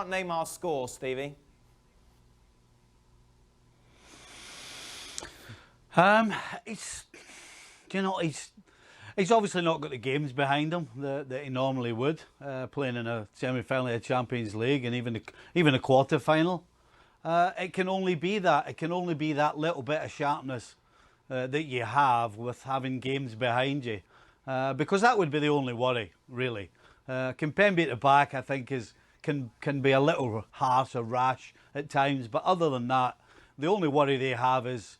about Neymar's score, Stevie? He's obviously not got the games behind him that he normally would, playing in a semi-final of Champions League and even a quarter-final. It can only be that. It can only be that little bit of sharpness that you have with having games behind you, because that would be the only worry, really. Kimpembe at the back, I think, can be a little harsh or rash at times, but other than that, the only worry they have is,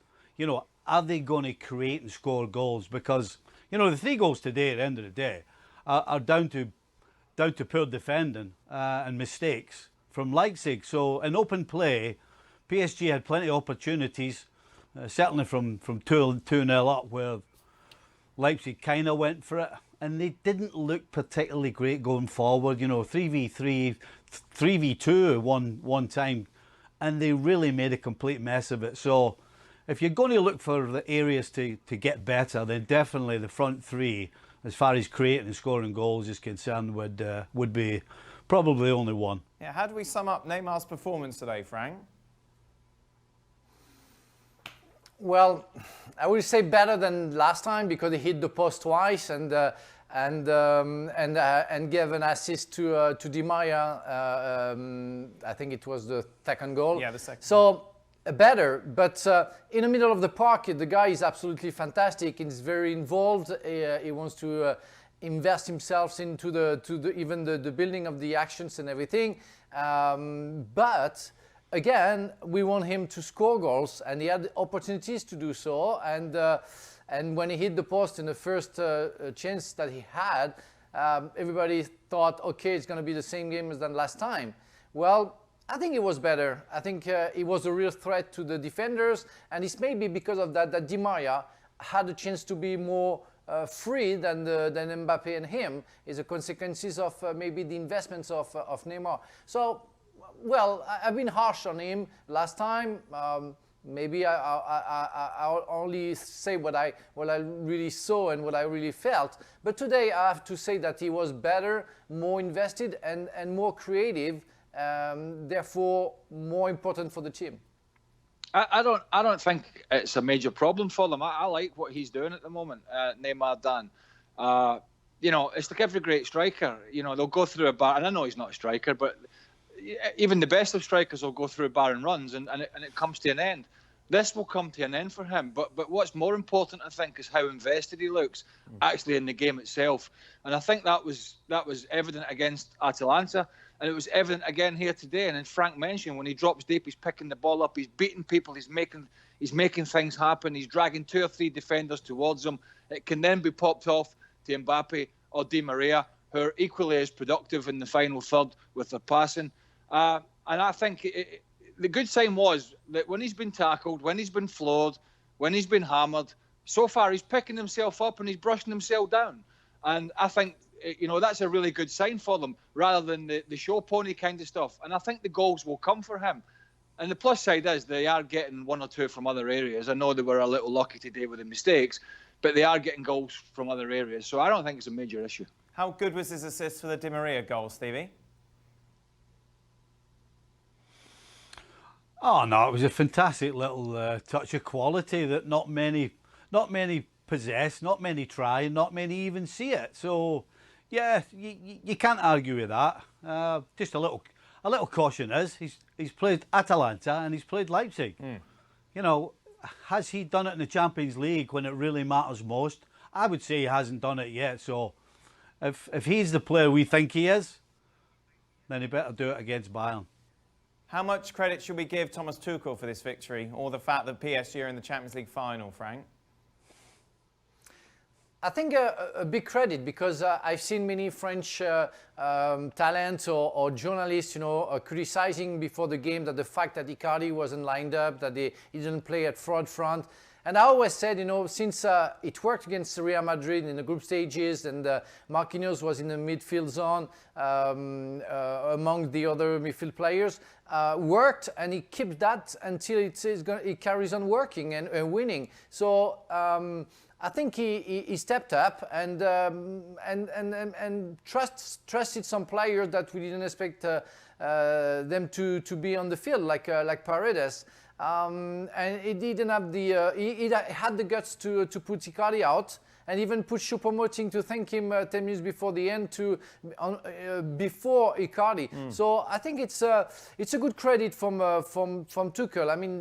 are they going to create and score goals? Because, the 3 goals today, at the end of the day, are down to poor defending and mistakes from Leipzig. So in open play, PSG had plenty of opportunities, certainly from 2-0 up, where Leipzig kind of went for it, and they didn't look particularly great going forward. 3v3, 3v2 one time, and they really made a complete mess of it. So if you're going to look for the areas to get better, then definitely the front 3, as far as creating and scoring goals is concerned, would be probably the only one. Yeah, how do we sum up Neymar's performance today, Frank? Well, I would say better than last time because he hit the post twice and gave an assist to Di Maria. I think it was the second goal. Yeah, the second. So better, but in the middle of the park, the guy is absolutely fantastic. He's very involved. He wants to invest himself into even the building of the actions and everything. But again, we want him to score goals, and he had opportunities to do so. And when he hit the post in the first chance that he had, everybody thought, okay, it's going to be the same game as than last time. Well, I think it was better. I think it was a real threat to the defenders, and it's maybe because of that Di Maria had a chance to be more free than Mbappe and him. Is the consequences of maybe the investments of Neymar. So, well, I've been harsh on him last time. Maybe I'll only say what I really saw and what I really felt. But today I have to say that he was better, more invested, and more creative. Therefore, more important for the team. I don't think it's a major problem for them. I like what he's doing at the moment, Neymar Dan. It's like every great striker. They'll go through a bar, and I know he's not a striker, but even the best of strikers will go through a barren runs, and it comes to an end. This will come to an end for him. But what's more important, I think, is how invested he looks actually in the game itself. And I think that was evident against Atalanta, and it was evident again here today. And as Frank mentioned, when he drops deep, he's picking the ball up, he's beating people, he's making things happen, he's dragging 2 or 3 defenders towards him. It can then be popped off to Mbappe or Di Maria, who are equally as productive in the final third with their passing. And I think the good sign was that when he's been tackled, when he's been floored, when he's been hammered, so far he's picking himself up and he's brushing himself down. And I think, that's a really good sign for them, rather than the show pony kind of stuff. And I think the goals will come for him. And the plus side is they are getting 1 or 2 from other areas. I know they were a little lucky today with the mistakes, but they are getting goals from other areas. So I don't think it's a major issue. How good was his assist for the Di Maria goal, Stevie? Oh no, it was a fantastic little touch of quality that not many possess, not many try, and not many even see it. So, yeah, you can't argue with that. Just a little caution is he's played Atalanta and he's played Leipzig. Has he done it in the Champions League when it really matters most? I would say he hasn't done it yet. So, if he's the player we think he is, then he better do it against Bayern. How much credit should we give Thomas Tuchel for this victory, or the fact that PSG are in the Champions League final, Frank? I think a big credit, because I've seen many French talents or journalists, criticizing before the game that the fact that Icardi wasn't lined up, that he didn't play at front. And I always said, since it worked against Real Madrid in the group stages, and Marquinhos was in the midfield zone among the other midfield players, worked, and he kept that until it carries on working and winning. So I think he stepped up and trusted some players that we didn't expect them to be on the field like Paredes. And he didn't have the he had the guts to put Icardi out, and even put Choupo-Moting to thank him 10 minutes before the end before Icardi. So I think it's a good credit from Tuchel. I mean,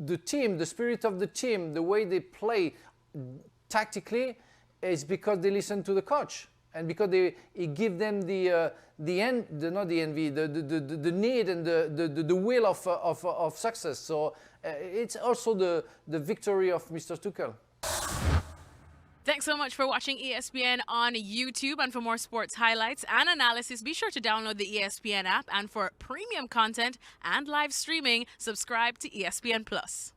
the team, the spirit of the team, the way they play tactically, is because they listen to the coach, and because he give them the need and the will of success. So it's also the victory of Mr. Tuchel. Thanks so much for watching ESPN on YouTube. And for more sports highlights and analysis, be sure to download the ESPN app. And for premium content and live streaming, subscribe to ESPN Plus.